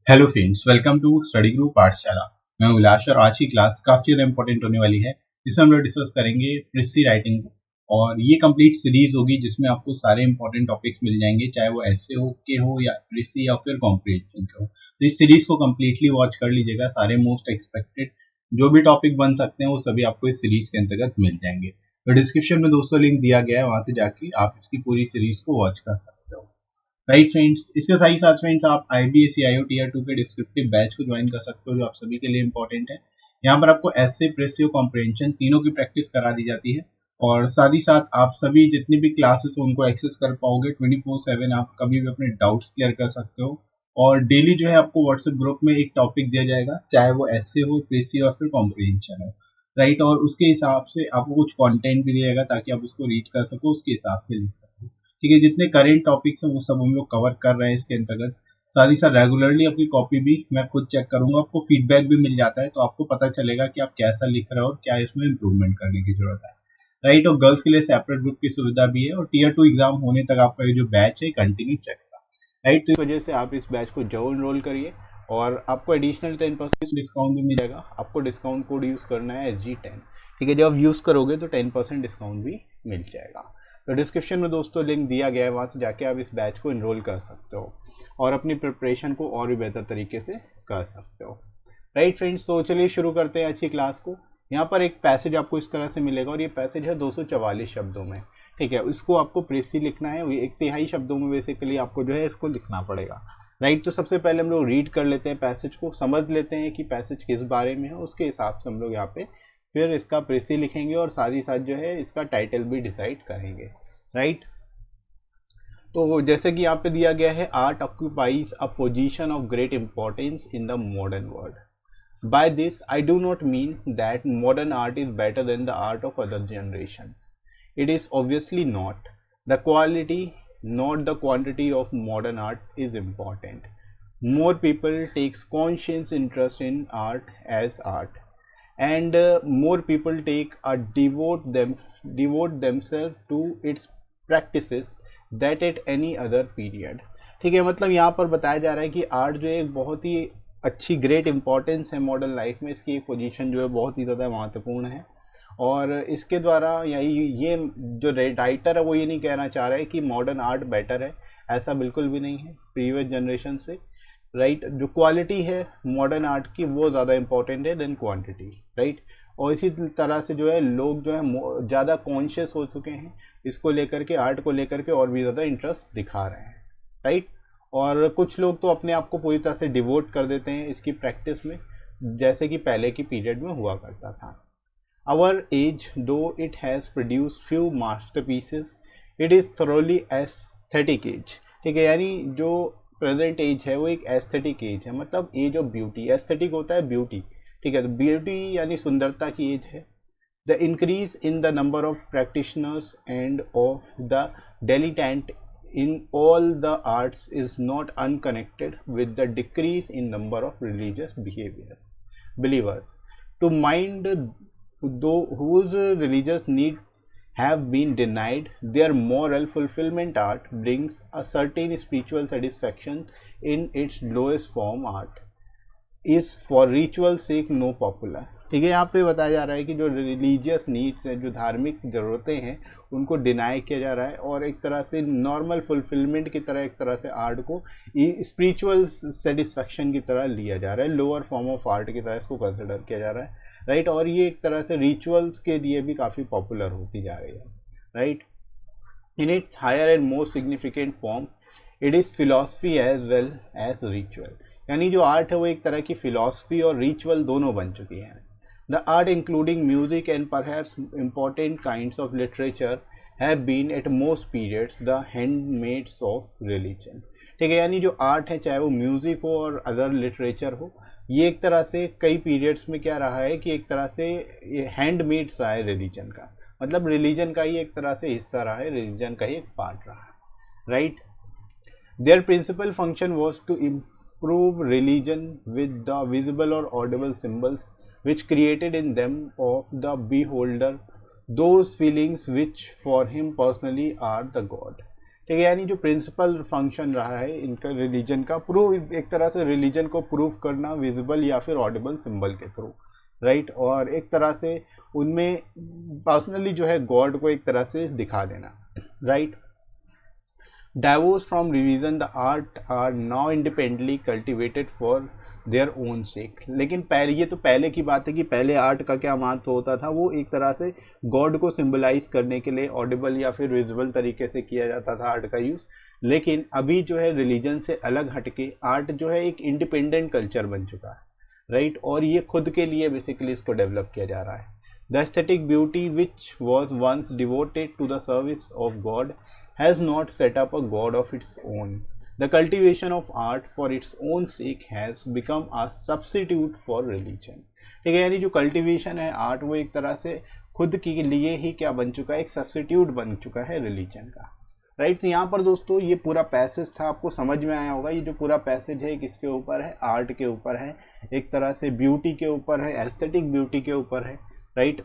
Hello friends, welcome to study group Pathshala. मैं उल्लास और आज की क्लास काफी ज्यादा इंपॉर्टेंट होने वाली है। इसमें हम लोग डिस्कस करेंगे प्रेसी राइटिंग और ये कंप्लीट सीरीज होगी जिसमें आपको सारे इंपॉर्टेंट टॉपिक्स मिल जाएंगे, चाहे वो एसे हो के हो या प्रेसी या फिर कॉम्प्रिहेंशन के हो। तो इस सीरीज को कम्प्लीटली वॉच कर लीजिएगा। सारे मोस्ट एक्सपेक्टेड जो भी टॉपिक बन सकते हैं वो सभी आपको इस सीरीज के अंतर्गत मिल जाएंगे। तो डिस्क्रिप्शन में दोस्तों लिंक दिया गया है, वहां से जाके आप इसकी पूरी सीरीज को वॉच कर सकते हो। राइट फ्रेंड्स, इसके साथ ही साथ फ्रेंड्स आप IBSCIO टीयर 2 के डिस्क्रिप्टिव बैच को ज्वाइन कर सकते हो जो आप सभी के लिए इंपॉर्टेंट है। यहाँ पर आपको एसे, प्रेसियो, कॉम्प्रिहेंशन तीनों की प्रैक्टिस करा दी जाती है और साथ ही साथ आप सभी जितनी भी क्लासेस हो उनको एक्सेस कर पाओगे 24/7। आप कभी भी अपने डाउट्स क्लियर कर सकते हो और डेली जो है आपको व्हाट्सएप ग्रुप में एक टॉपिक दिया जाएगा, चाहे वो एसे हो, प्रेसियो या फिर कॉम्प्रिहेंशन हो। राइट, और उसके हिसाब से आपको कुछ कंटेंट भी दिया जाएगा ताकि आप उसको रीड कर सको, उसके हिसाब से लिख सको। ठीक है, जितने करेंट टॉपिक्स हैं वो सब हम लोग कवर कर रहे हैं इसके अंतर्गत। साथ ही साथ रेगुलरली अपनी कॉपी भी मैं खुद चेक करूंगा, आपको फीडबैक भी मिल जाता है तो आपको पता चलेगा कि आप कैसा लिख रहे हो और क्या इसमें इंप्रूवमेंट करने की जरूरत है। राइट, और गर्ल्स के लिए सेपरेट ग्रुप की सुविधा भी है और टीयर 2 एग्जाम होने तक आपका ये जो बैच है कंटिन्यू चलेगा। राइट, तो इस वजह से आप इस बैच को जरूर इनरोल करिए और आपको एडिशनल 10% डिस्काउंट भी मिल जाएगा। आपको डिस्काउंट कोड यूज करना है SG10। ठीक है, जब आप यूज करोगे तो 10% डिस्काउंट भी मिल जाएगा। तो डिस्क्रिप्शन में दोस्तों लिंक दिया गया है, वहाँ से जाके आप इस बैच को इनरोल कर सकते हो और अपनी प्रिपरेशन को और भी बेहतर तरीके से कर सकते हो। राइट फ्रेंड्स, तो चलिए शुरू करते हैं आज की क्लास को। यहाँ पर एक पैसेज आपको इस तरह से मिलेगा और ये पैसेज है 244 शब्दों में। ठीक है, इसको आपको प्रेसी लिखना है, 1/3 शब्दों में बेसिकली आपको जो है इसको लिखना पड़ेगा। राइट, तो सबसे पहले हम लोग रीड कर लेते हैं पैसेज को, समझ लेते हैं कि पैसेज किस बारे में है, उसके हिसाब से हम लोग यहाँ पे फिर इसका प्रेसी लिखेंगे और साथ ही साथ जो है इसका टाइटल भी डिसाइड करेंगे। राइट, तो जैसे कि यहाँ पे दिया गया है, art occupies a position of great importance in the modern world. By this I do not mean that modern art is better than the art of other generations. It is obviously not. The quality, not the quantity of modern art is important. More people takes conscious interest in art as art, and more people devote themselves to its practices that at any other period. ठीक है, मतलब यहाँ पर बताया जा रहा है कि आर्ट जो है एक बहुत ही अच्छी ग्रेट इंपॉर्टेंस है मॉडर्न लाइफ में, इसकी एक पोजीशन जो है बहुत ही ज़्यादा महत्वपूर्ण है और इसके द्वारा ये जो राइटर है वो ये नहीं कहना चाह रहा है कि मॉडर्न आर्ट बेटर है, ऐसा बिल्कुल भी नहीं है प्रीवियस जनरेशन से। राइट, जो क्वालिटी है मॉडर्न आर्ट की वो ज़्यादा इंपॉर्टेंट है देन क्वांटिटी। राइट, और इसी तरह से जो है लोग जो है ज़्यादा कॉन्शियस हो चुके हैं इसको लेकर के, आर्ट को लेकर के और भी ज़्यादा इंटरेस्ट दिखा रहे हैं। राइट, और कुछ लोग तो अपने आप को पूरी तरह से डिवोट कर देते हैं इसकी प्रैक्टिस में, जैसे कि पहले की पीरियड में हुआ करता था। Our age, though it has produced few masterpieces, it is thoroughly aesthetic age. ठीक है, यानी जो प्रेजेंट एज है वो एक एस्थेटिक एज है, मतलब एज ऑफ ब्यूटी। एस्थेटिक होता है ब्यूटी, ठीक है, तो ब्यूटी यानी सुंदरता की एज है। The increase in the number of practitioners end of the dilettante in all the arts is not unconnected with the decrease in number of religious believers. To mind whose religious need have been denied their moral fulfillment, art brings a certain spiritual satisfaction in its lowest form. Art is for ritual sake no popular. ठीक है, यहाँ पे बताया जा रहा है कि जो रिलीजियस नीड्स हैं, जो धार्मिक ज़रूरतें हैं, उनको डिनाई किया जा रहा है और एक तरह से नॉर्मल फुलफिलमेंट की तरह एक तरह से आर्ट को स्पिरिचुअल सेटिस्फैक्शन की तरह लिया जा रहा है, लोअर फॉर्म ऑफ आर्ट की तरह इसको कंसिडर किया जा रहा है। राइट, और ये एक तरह से रिचुअल्स के लिए भी काफ़ी पॉपुलर होती जा रही है। Right, in its higher and most significant form it is philosophy as well as ritual. यानी जो आर्ट है वो एक तरह की फिलॉसफी और रिचुअल दोनों बन चुकी हैं। The art including music and perhaps important kinds of literature have been at most periods the handmaids of religion. ठीक है, यानी जो आर्ट है चाहे वो म्यूजिक हो और अदर लिटरेचर हो, ये एक तरह से कई पीरियड्स में क्या रहा है कि एक तरह से ये हैंडमेड सा है रिलीजन का, मतलब रिलीजन का ही एक तरह से हिस्सा रहा है, रिलीजन का ही एक पार्ट रहा है। Right, their principal function was to improve religion with the visible or audible symbols which created in them of the beholder those feelings which for him personally are the God. ठीक है। यानी जो principal function रहा है इनका religion का, prove एक तरह से रिलीजन को प्रूव करना विजिबल या फिर ऑडिबल सिंबल के थ्रू, राइट। और एक तरह से उनमें पर्सनली जो है गॉड को एक तरह से दिखा देना, right. Divorce from religion the art are now independently cultivated for their own sake. लेकिन पहले, ये तो पहले की बात है कि पहले आर्ट का क्या महत्व होता था, वो एक तरह से गॉड को सिंबलाइज करने के लिए ऑडिबल या फिर विजुअल तरीके से किया जाता था आर्ट का यूज़। लेकिन अभी जो है रिलीजन से अलग हटके आर्ट जो है एक इंडिपेंडेंट कल्चर बन चुका है, राइट। और ये खुद के लिए बेसिकली इसको डेवलप किया जा रहा है। The aesthetic beauty which was once devoted to the service of God has not set up a god of its own. The cultivation of art for its own sake has become a substitute for religion। ठीक है। यानी जो cultivation है art वो एक तरह से खुद के लिए ही क्या बन चुका है, एक सब्स्टिट्यूट बन चुका है रिलीजन का, राइट। तो यहाँ पर दोस्तों ये पूरा पैसेज था, आपको समझ में आया होगा। ये जो पूरा पैसेज है किसके ऊपर है, आर्ट के ऊपर है, एक तरह से ब्यूटी के ऊपर है, एस्थेटिक ब्यूटी के ऊपर है, राइट।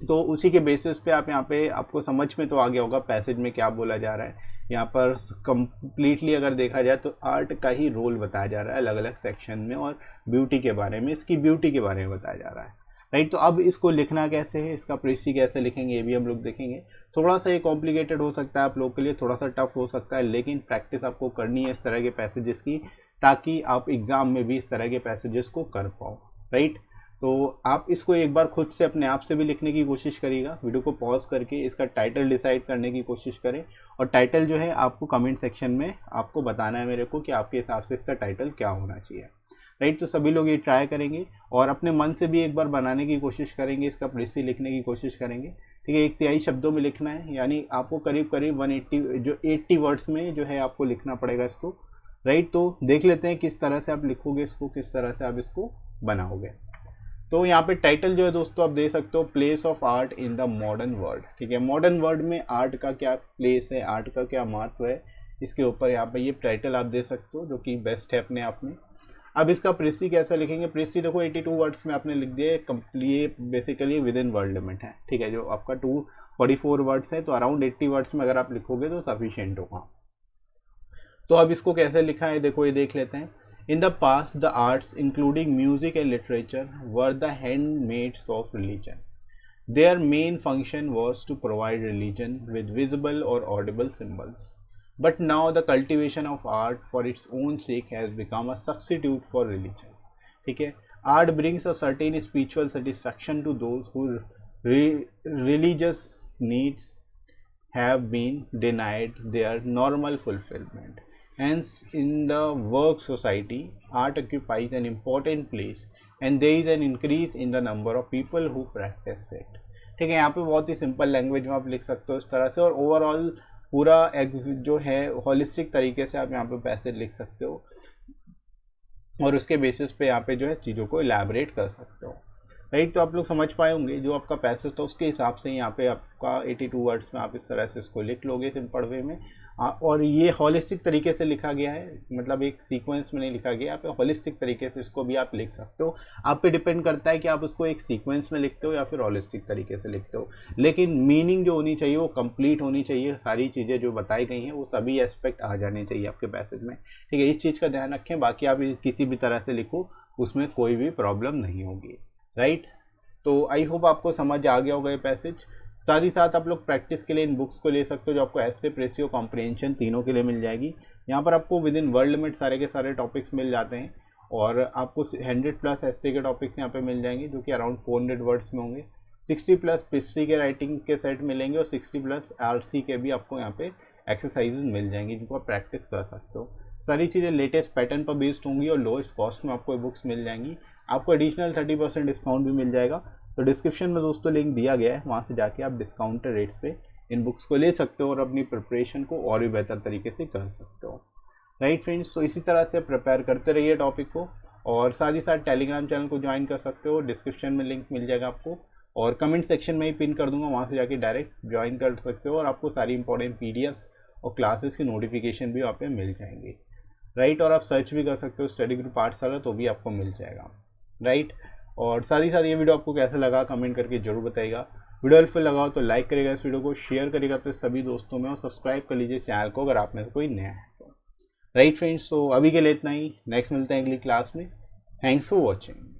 तो उसी के बेसिस पे आप यहाँ पे आपको समझ में तो आ गया होगा पैसेज में क्या बोला जा रहा है। यहाँ पर कंप्लीटली अगर देखा जाए तो आर्ट का ही रोल बताया जा रहा है अलग अलग सेक्शन में, और ब्यूटी के बारे में, इसकी ब्यूटी के बारे में बताया जा रहा है, राइट। तो अब इसको लिखना कैसे है, इसका प्रेसी कैसे लिखेंगे, ये भी हम लोग देखेंगे। थोड़ा सा ये कॉम्प्लिकेटेड हो सकता है आप लोग के लिए, थोड़ा सा टफ हो सकता है, लेकिन प्रैक्टिस आपको करनी है इस तरह के पैसेजेस की, ताकि आप एग्जाम में भी इस तरह के पैसेजेस को कर पाओ, राइट। तो आप इसको एक बार खुद से अपने आप से भी लिखने की कोशिश करिएगा, वीडियो को पॉज करके इसका टाइटल डिसाइड करने की कोशिश करें। और टाइटल जो है आपको कमेंट सेक्शन में आपको बताना है मेरे को कि आपके हिसाब से इसका टाइटल क्या होना चाहिए, राइट। तो सभी लोग ये ट्राई करेंगे और अपने मन से भी एक बार बनाने की कोशिश करेंगे, इसका प्रेसी लिखने की कोशिश करेंगे, ठीक है। 1/3 शब्दों में लिखना है, यानी आपको करीब करीब 80 वर्ड्स में जो है आपको लिखना पड़ेगा इसको, राइट। तो देख लेते हैं किस तरह से आप लिखोगे इसको, किस तरह से आप इसको बनाओगे। तो यहाँ पे टाइटल जो है दोस्तों आप दे सकते हो, place of art in the modern world, ठीक है। मॉडर्न वर्ल्ड में आर्ट का क्या प्लेस है, आर्ट का क्या महत्व है, इसके ऊपर यहाँ पे ये टाइटल आप दे सकते हो, जो कि बेस्ट है अपने आप में। अब इसका प्रेसी कैसे लिखेंगे, प्रेसी देखो 82 वर्ड्स में आपने लिख दिया, complete basically with in word limit है, ठीक है। जो आपका 244 वर्ड्स है, तो अराउंड 80 वर्ड्स में अगर आप लिखोगे तो सफिशियंट होगा। तो अब इसको कैसे लिखा है देखो, ये देख लेते हैं। In the past, the arts, including music and literature, were the handmaids of religion. Their main function was to provide religion with visible or audible symbols. But now the cultivation of art for its own sake has become a substitute for religion. ठीक है। Art brings a certain spiritual satisfaction to those who religious needs have been denied their normal fulfillment. Hence, in the work society, art occupies an important place and there is an increase in the number of people who practice it. ठीक है। यहाँ पे बहुत ही simple language में आप लिख सकते हो इस तरह से, और ओवरऑल पूरा जो है होलिस्टिक तरीके से आप यहाँ पे पैसेज लिख सकते हो, और उसके बेसिस पे यहाँ पे जो है चीज़ों को इलैबोरेट कर सकते हो, राइट। तो आप लोग समझ पाए होंगे जो आपका पैसेज था उसके हिसाब से यहाँ पे आपका 82 वर्ड्स में आप इस तरह से इसको लिख लोगे सिंपल वे में। और ये हॉलिस्टिक तरीके से लिखा गया है, मतलब एक सीक्वेंस में नहीं लिखा गया, आप हॉलिस्टिक तरीके से इसको भी आप लिख सकते हो। आप पे डिपेंड करता है कि आप उसको एक सीक्वेंस में लिखते हो या फिर हॉलिस्टिक तरीके से लिखते हो, लेकिन मीनिंग जो होनी चाहिए वो कंप्लीट होनी चाहिए। सारी चीज़ें जो बताई गई हैं वो सभी एस्पेक्ट आ जाने चाहिए आपके पैसेज में, ठीक है। इस चीज़ का ध्यान रखें, बाकी आप किसी भी तरह से लिखो उसमें कोई भी प्रॉब्लम नहीं होगी, राइट। तो आई होप आपको समझ आ गया होगा ये पैसेज। साथ ही साथ आप लोग प्रैक्टिस के लिए इन बुक्स को ले सकते हो, जो आपको एसे, प्रेसी और कॉम्प्रिहेंशन तीनों के लिए मिल जाएगी। यहाँ पर आपको विद इन वर्ल्ड लिमिट सारे के सारे टॉपिक्स मिल जाते हैं, और आपको 100+ एसे के टॉपिक्स यहाँ पे मिल जाएंगे, जो कि अराउंड 400 वर्ड्स में होंगे। 60+ हिस्ट्री के राइटिंग के सेट मिलेंगे, और 60+ आरसी के भी आपको यहाँ पे एक्सरसाइजेज मिल जाएंगी, जिनको आप प्रैक्टिस कर सकते हो। सारी चीज़ें लेटेस्ट पैटर्न पर बेस्ड होंगी और लोएस्ट कॉस्ट में आपको ये बुक्स मिल जाएंगी। आपको एडिशनल 30% डिस्काउंट भी मिल जाएगा। तो डिस्क्रिप्शन में दोस्तों लिंक दिया गया है, वहाँ से जाके आप डिस्काउंटेड रेट्स पे इन बुक्स को ले सकते हो और अपनी प्रिपरेशन को और भी बेहतर तरीके से कर सकते हो, राइट फ्रेंड्स। तो इसी तरह से प्रिपेयर करते रहिए टॉपिक को, और साथ ही साथ टेलीग्राम चैनल को ज्वाइन कर सकते हो, डिस्क्रिप्शन में लिंक मिल जाएगा आपको, और कमेंट सेक्शन में ही पिन कर दूंगा, वहाँ से जाके डायरेक्ट ज्वाइन कर सकते हो, और आपको सारी इंपॉर्टेंट पीडीएफ्स और क्लासेस की नोटिफिकेशन भी वहाँ पे मिल जाएंगे, राइट। और आप सर्च भी कर सकते हो स्टडी ग्रुप पाठशाला, तो भी आपको मिल जाएगा, राइट। और साथ ही साथ ये वीडियो आपको कैसा लगा कमेंट करके जरूर बताइएगा। वीडियो हेल्पफुल लगा हो तो लाइक करिएगा इस वीडियो को, शेयर करिएगा अपने सभी दोस्तों में और सब्सक्राइब कर लीजिए चैनल को अगर आप में से कोई नया है तो। राइट फ्रेंड्स, तो अभी के लिए इतना ही, नेक्स्ट मिलते हैं अगली क्लास में। Thanks for watching.